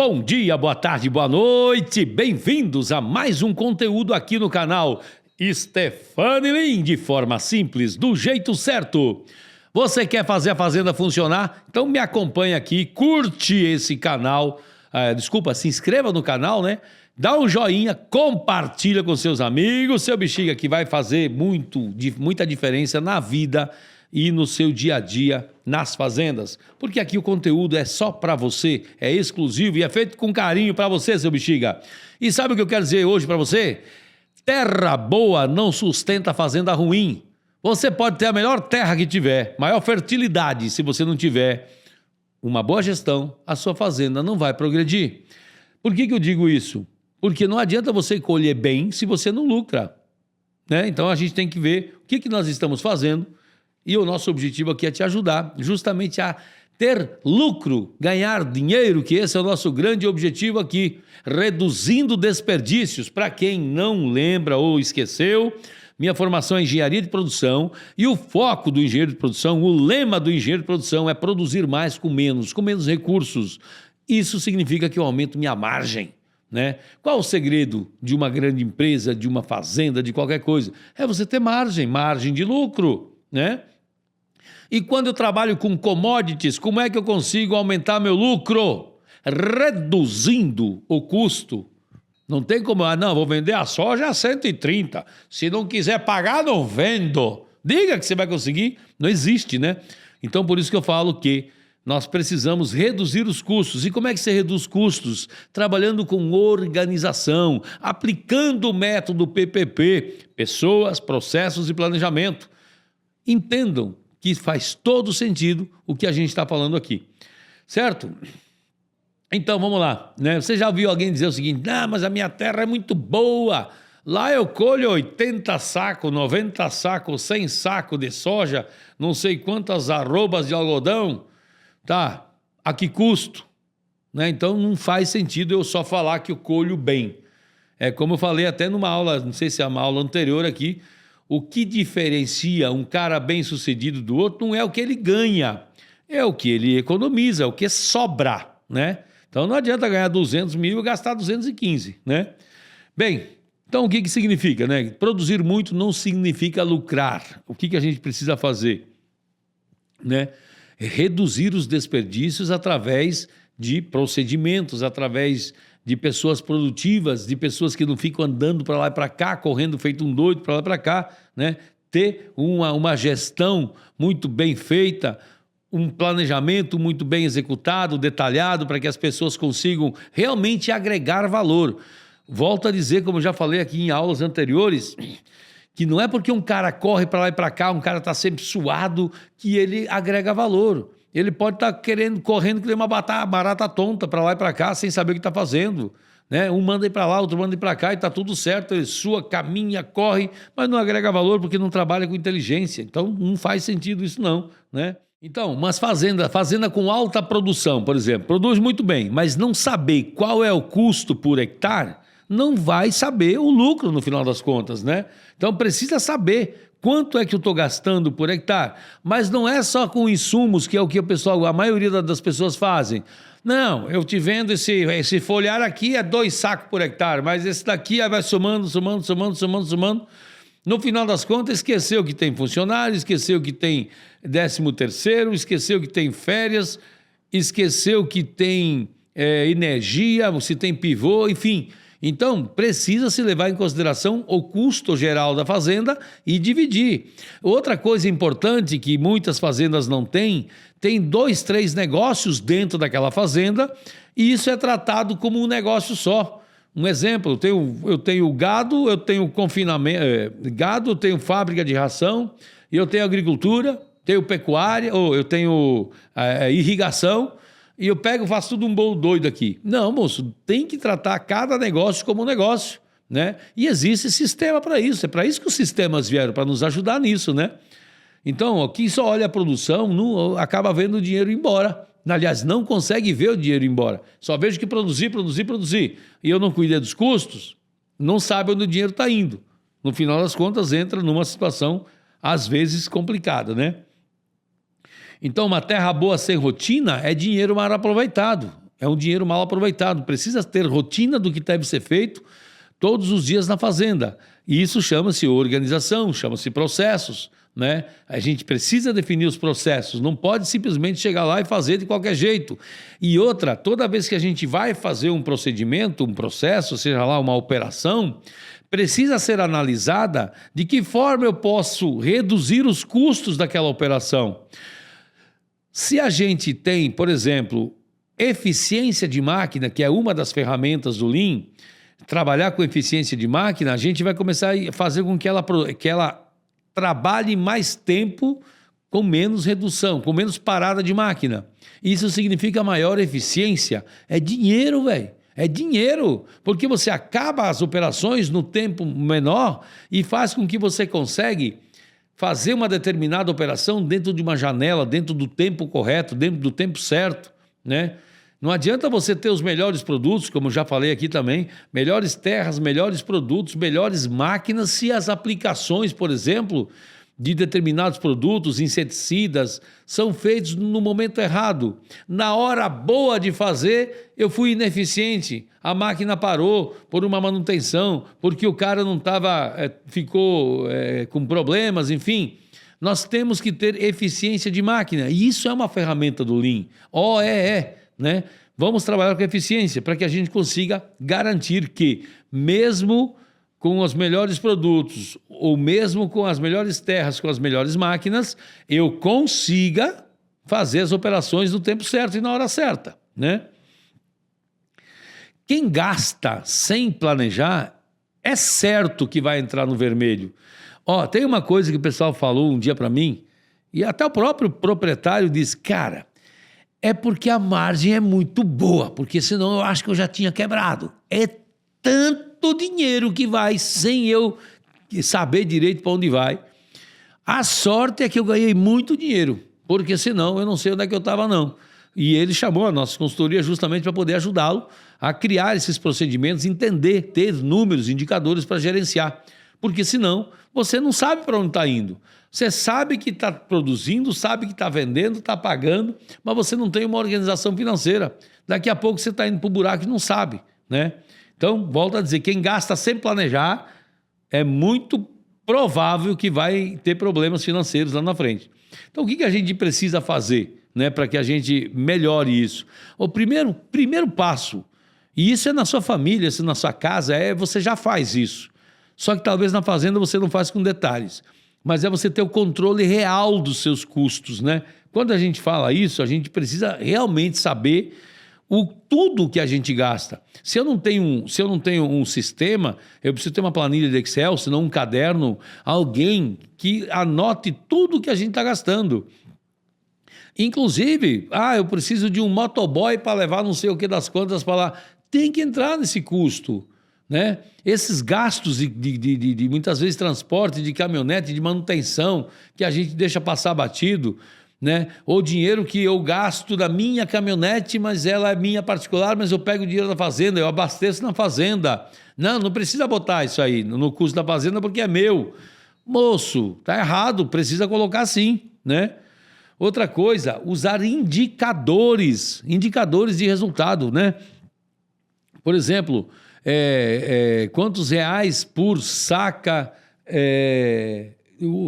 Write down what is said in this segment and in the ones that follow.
Bom dia, boa tarde, boa noite, bem-vindos a mais um conteúdo aqui no canal Stefani Lin, de forma simples, do jeito certo. Você quer fazer a Fazenda funcionar? Então me acompanha aqui, curte esse canal, se inscreva no canal, né? Dá um joinha, compartilha com seus amigos, seu bexiga, que vai fazer muita diferença na vida e no seu dia a dia nas fazendas, porque aqui o conteúdo é só para você, é exclusivo e é feito com carinho para você, seu bexiga. E sabe o que eu quero dizer hoje para você? Terra boa não sustenta fazenda ruim. Você pode ter a melhor terra que tiver, maior fertilidade, se você não tiver uma boa gestão, a sua fazenda não vai progredir. Por que eu digo isso? Porque não adianta você colher bem se você não lucra, né? Então a gente tem que ver o que nós estamos fazendo. E o nosso objetivo aqui é te ajudar justamente a ter lucro, ganhar dinheiro, que esse é o nosso grande objetivo aqui, reduzindo desperdícios. Para quem não lembra ou esqueceu, minha formação é engenharia de produção e o foco do engenheiro de produção, o lema do engenheiro de produção é produzir mais com menos recursos. Isso significa que eu aumento minha margem, né? Qual o segredo de uma grande empresa, de uma fazenda, de qualquer coisa? É você ter margem de lucro, né? E quando eu trabalho com commodities, como é que eu consigo aumentar meu lucro? Reduzindo o custo. Não tem como, vou vender a soja a 130. Se não quiser pagar, não vendo. Diga que você vai conseguir. Não existe, né? Então, por isso que eu falo que nós precisamos reduzir os custos. E como é que você reduz custos? Trabalhando com organização, aplicando o método PPP, pessoas, processos e planejamento. Entendam que faz todo sentido o que a gente está falando aqui, certo? Então, vamos lá, né? Você já ouviu alguém dizer o seguinte, mas a minha terra é muito boa, lá eu colho 80 sacos, 90 sacos, 100 sacos de soja, não sei quantas arrobas de algodão, tá? A que custo? Né? Então, não faz sentido eu só falar que eu colho bem. É como eu falei até numa aula, não sei se é uma aula anterior aqui, o que diferencia um cara bem-sucedido do outro não é o que ele ganha, é o que ele economiza, é o que sobra, né? Então não adianta ganhar 200 mil e gastar 215, né? Bem, então o que significa, né? Produzir muito não significa lucrar. O que a gente precisa fazer, né? É reduzir os desperdícios através de procedimentos, através de pessoas produtivas, de pessoas que não ficam andando para lá e para cá, correndo feito um doido para lá e para cá, né? Ter uma gestão muito bem feita, um planejamento muito bem executado, detalhado, para que as pessoas consigam realmente agregar valor. Volto a dizer, como já falei aqui em aulas anteriores, que não é porque um cara corre para lá e para cá, um cara está sempre suado, que ele agrega valor. Ele pode estar correndo que nem uma barata tonta para lá e para cá, sem saber o que está fazendo, né? Um manda ir para lá, outro manda ir para cá e está tudo certo, ele sua, caminha, corre, mas não agrega valor porque não trabalha com inteligência. Então não faz sentido isso não, né? Então, umas fazenda com alta produção, por exemplo, produz muito bem, mas não saber qual é o custo por hectare, não vai saber o lucro no final das contas, né? Então precisa saber quanto é que eu estou gastando por hectare, mas não é só com insumos, que é o que a maioria das pessoas fazem. Não, eu te vendo esse folhar aqui é 2 sacos por hectare, mas esse daqui vai somando. No final das contas, esqueceu que tem funcionário, esqueceu que tem 13º, esqueceu que tem férias, esqueceu que tem energia, se tem pivô, enfim. Então, precisa se levar em consideração o custo geral da fazenda e dividir. Outra coisa importante que muitas fazendas não têm, tem 2, 3 negócios dentro daquela fazenda e isso é tratado como um negócio só. Um exemplo, eu tenho gado, eu tenho confinamento, gado, eu tenho fábrica de ração, eu tenho agricultura, tenho pecuária, ou eu tenho irrigação, e eu faço tudo um bolo doido aqui. Não, moço, tem que tratar cada negócio como um negócio, né? E existe sistema para isso, é para isso que os sistemas vieram, para nos ajudar nisso, né? Então, quem só olha a produção não, acaba vendo o dinheiro ir embora. Aliás, não consegue ver o dinheiro ir embora. Só vejo que produzir. E eu não cuidei dos custos, não sabe onde o dinheiro está indo. No final das contas, entra numa situação, às vezes, complicada, né? Então, uma terra boa sem rotina é dinheiro mal aproveitado. É um dinheiro mal aproveitado. Precisa ter rotina do que deve ser feito todos os dias na fazenda. E isso chama-se organização, chama-se processos, né? A gente precisa definir os processos, não pode simplesmente chegar lá e fazer de qualquer jeito. E outra, toda vez que a gente vai fazer um procedimento, um processo, seja lá uma operação, precisa ser analisada de que forma eu posso reduzir os custos daquela operação. Se a gente tem, por exemplo, eficiência de máquina, que é uma das ferramentas do Lean, trabalhar com eficiência de máquina, a gente vai começar a fazer com que ela trabalhe mais tempo com menos redução, com menos parada de máquina. Isso significa maior eficiência. É dinheiro, velho. É dinheiro, porque você acaba as operações no tempo menor e faz com que você consegue fazer uma determinada operação dentro de uma janela, dentro do tempo correto, dentro do tempo certo, né? Não adianta você ter os melhores produtos, como já falei aqui também, melhores terras, melhores produtos, melhores máquinas, se as aplicações, por exemplo, de determinados produtos, inseticidas, são feitos no momento errado. Na hora boa de fazer, eu fui ineficiente. A máquina parou por uma manutenção, porque o cara não estava, ficou com problemas, enfim. Nós temos que ter eficiência de máquina, e isso é uma ferramenta do Lean. Né? Vamos trabalhar com eficiência para que a gente consiga garantir que, mesmo com os melhores produtos, ou mesmo com as melhores terras, com as melhores máquinas, eu consiga fazer as operações no tempo certo e na hora certa, né? Quem gasta sem planejar, é certo que vai entrar no vermelho. Ó, tem uma coisa que o pessoal falou um dia para mim, e até o próprio proprietário disse, cara, é porque a margem é muito boa, porque senão eu acho que eu já tinha quebrado. É tanto dinheiro que vai sem eu saber direito para onde vai. A sorte é que eu ganhei muito dinheiro, porque senão eu não sei onde é que eu estava não. E ele chamou a nossa consultoria justamente para poder ajudá-lo a criar esses procedimentos, entender, ter números, indicadores para gerenciar. Porque senão você não sabe para onde está indo. Você sabe que está produzindo, sabe que está vendendo, está pagando, mas você não tem uma organização financeira. Daqui a pouco você está indo para o buraco e não sabe, né? Então, volto a dizer, quem gasta sem planejar é muito provável que vai ter problemas financeiros lá na frente. Então, o que a gente precisa fazer, né, para que a gente melhore isso? O primeiro passo, e isso é na sua família, isso é na sua casa, você já faz isso. Só que talvez na fazenda você não faz com detalhes. Mas é você ter o controle real dos seus custos, né? Quando a gente fala isso, a gente precisa realmente saber tudo que a gente gasta. Se eu não tenho um sistema, eu preciso ter uma planilha de Excel, senão um caderno, alguém que anote tudo que a gente está gastando. Inclusive, eu preciso de um motoboy para levar não sei o que das contas para lá. Tem que entrar nesse custo, né? Esses gastos de muitas vezes transporte, de caminhonete, de manutenção, que a gente deixa passar batido, né? Ou dinheiro que eu gasto da minha caminhonete, mas ela é minha particular, mas eu pego o dinheiro da fazenda, eu abasteço na fazenda. Não precisa botar isso aí no custo da fazenda porque é meu. Moço, tá errado, precisa colocar sim, né? Outra coisa, usar indicadores de resultado, né? Por exemplo, quantos reais por saca,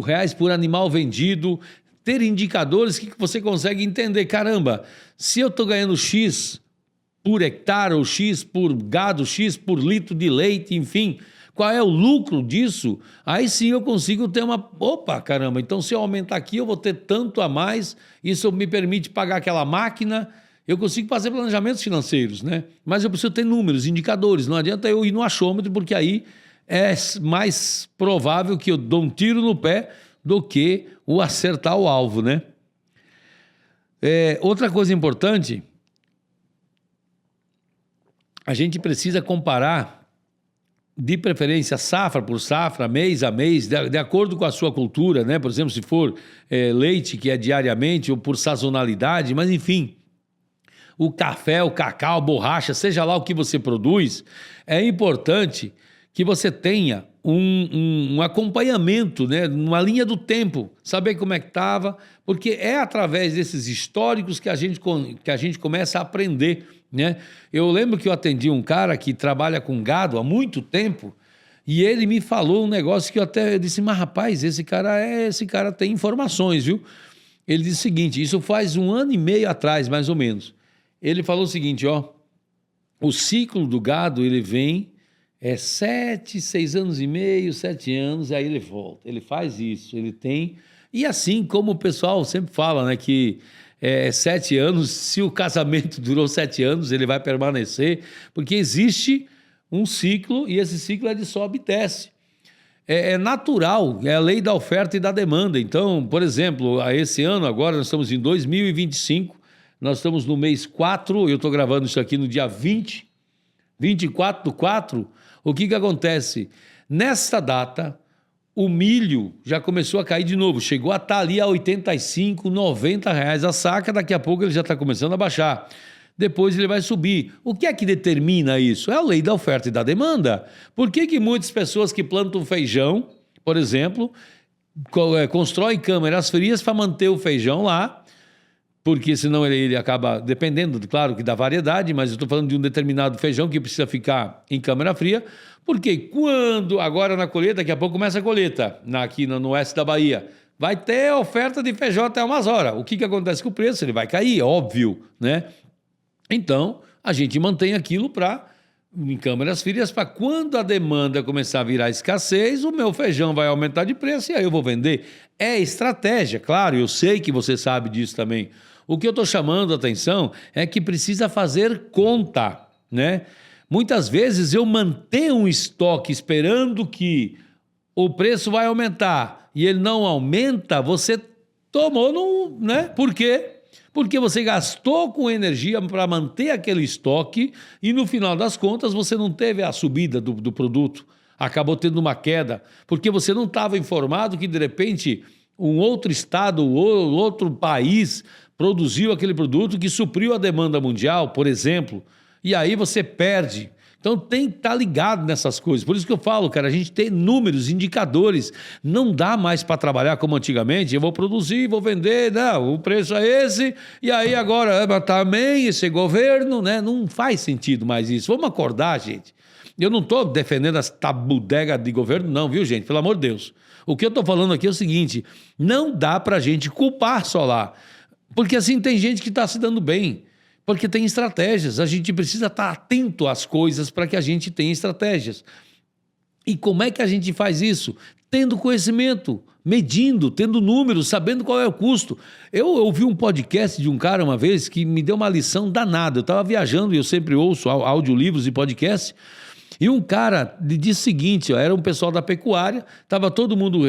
reais por animal vendido, ter indicadores que você consegue entender. Caramba, se eu estou ganhando X por hectare, ou X por gado, X por litro de leite, enfim, qual é o lucro disso? Aí sim eu consigo ter opa, caramba, então se eu aumentar aqui eu vou ter tanto a mais, isso me permite pagar aquela máquina. Eu consigo fazer planejamentos financeiros, né? Mas eu preciso ter números, indicadores. Não adianta eu ir no achômetro, porque aí é mais provável que eu dou um tiro no pé do que o acertar o alvo, né? Outra coisa importante, a gente precisa comparar, de preferência, safra por safra, mês a mês, de acordo com a sua cultura, né? Por exemplo, se for leite, que é diariamente, ou por sazonalidade, mas enfim... O café, o cacau, a borracha, seja lá o que você produz, é importante que você tenha um acompanhamento, né, numa linha do tempo, saber como é que estava, porque é através desses históricos que a gente começa a aprender, né? Eu lembro que eu atendi um cara que trabalha com gado há muito tempo e ele me falou um negócio que eu disse, mas rapaz, esse cara tem informações, viu? Ele disse o seguinte, isso faz 1 ano e meio atrás, mais ou menos. Ele falou o seguinte, ó, o ciclo do gado, ele vem 6 anos e meio, 7 anos, aí ele volta. Ele faz isso, ele tem... E assim como o pessoal sempre fala, né, que 7 anos, se o casamento durou 7 anos, ele vai permanecer, porque existe um ciclo e esse ciclo é de sobe e desce. É natural, é a lei da oferta e da demanda. Então, por exemplo, esse ano, agora nós estamos em 2025, nós estamos no mês 4, eu estou gravando isso aqui no dia 24/4, o que acontece? Nesta data, o milho já começou a cair de novo, chegou a estar ali a 85, 90 reais a saca, daqui a pouco ele já está começando a baixar. Depois ele vai subir. O que é que determina isso? É a lei da oferta e da demanda. Por que muitas pessoas que plantam feijão, por exemplo, constroem câmeras frias para manter o feijão lá, porque senão ele acaba, dependendo, claro, que da variedade, mas eu estou falando de um determinado feijão que precisa ficar em câmera fria, porque quando, agora na colheita, daqui a pouco começa a colheita, aqui no oeste da Bahia, vai ter oferta de feijão até umas horas. O que acontece com o preço? Ele vai cair, óbvio, né? Então, a gente mantém aquilo em câmeras frias para quando a demanda começar a virar escassez, o meu feijão vai aumentar de preço e aí eu vou vender. É estratégia, claro, eu sei que você sabe disso também. O que eu estou chamando a atenção é que precisa fazer conta, né? Muitas vezes eu mantenho um estoque esperando que o preço vai aumentar e ele não aumenta, você tomou, né? Por quê? Porque você gastou com energia para manter aquele estoque e no final das contas você não teve a subida do produto, acabou tendo uma queda, porque você não estava informado que de repente um outro estado ou outro país produziu aquele produto que supriu a demanda mundial, por exemplo, e aí você perde. Então tem que estar ligado nessas coisas. Por isso que eu falo, cara, a gente tem números, indicadores. Não dá mais para trabalhar como antigamente. Eu vou produzir, vou vender, não, o preço é esse, e aí agora também esse governo, né? Não faz sentido mais isso. Vamos acordar, gente. Eu não estou defendendo as tabudegas de governo, não, viu, gente? Pelo amor de Deus. O que eu estou falando aqui é o seguinte, não dá para a gente culpar só lá. Porque assim tem gente que está se dando bem. Porque tem estratégias, a gente precisa estar atento às coisas para que a gente tenha estratégias. E como é que a gente faz isso? Tendo conhecimento, medindo, tendo números, sabendo qual é o custo. Eu ouvi um podcast de um cara uma vez que me deu uma lição danada. Eu estava viajando e eu sempre ouço audiolivros e podcasts. E um cara disse o seguinte, ó, era um pessoal da pecuária, estava todo mundo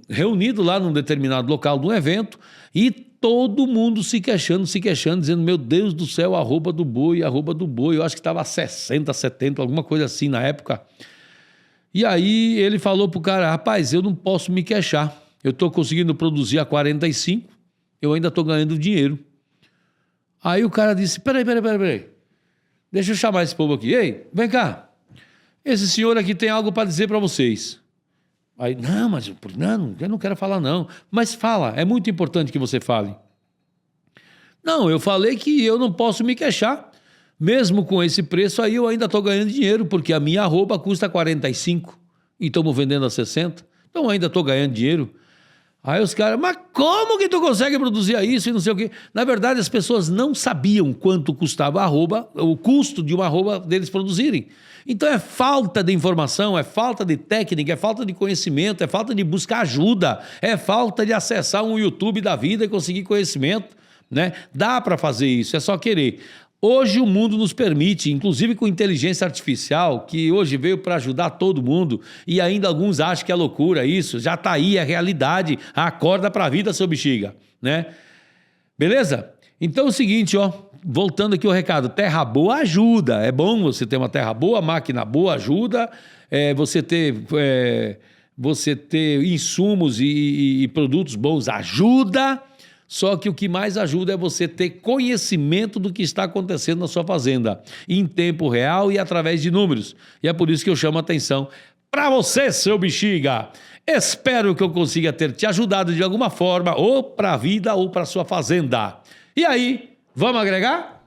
reunido lá num determinado local de um evento e todo mundo se queixando, dizendo, meu Deus do céu, arroba do boi. Eu acho que estava a 60, 70, alguma coisa assim na época. E aí ele falou pro cara, rapaz, eu não posso me queixar. Eu estou conseguindo produzir a 45, eu ainda estou ganhando dinheiro. Aí o cara disse, peraí. Deixa eu chamar esse povo aqui. Ei, vem cá. Esse senhor aqui tem algo para dizer para vocês. Aí, eu não quero falar não. Mas fala, é muito importante que você fale. Não, eu falei que eu não posso me queixar. Mesmo com esse preço aí, eu ainda estou ganhando dinheiro, porque a minha arroba custa 45 e estamos vendendo a 60. Então ainda estou ganhando dinheiro. Aí os caras, mas como que tu consegue produzir isso e não sei o quê? Na verdade, as pessoas não sabiam quanto custava a arroba, o custo de uma arroba deles produzirem. Então é falta de informação, é falta de técnica, é falta de conhecimento, é falta de buscar ajuda, é falta de acessar um YouTube da vida e conseguir conhecimento, né? Dá para fazer isso, é só querer. Hoje o mundo nos permite, inclusive com inteligência artificial, que hoje veio para ajudar todo mundo, e ainda alguns acham que é loucura isso, já está aí, é realidade, acorda para a vida, seu bexiga, né? Beleza? Então é o seguinte, ó, voltando aqui ao recado, terra boa ajuda, é bom você ter uma terra boa, máquina boa ajuda, você ter insumos e produtos bons ajuda. Só que o que mais ajuda é você ter conhecimento do que está acontecendo na sua fazenda, em tempo real e através de números. E é por isso que eu chamo a atenção para você, seu bexiga. Espero que eu consiga ter te ajudado de alguma forma, ou para a vida ou para a sua fazenda. E aí, vamos agregar?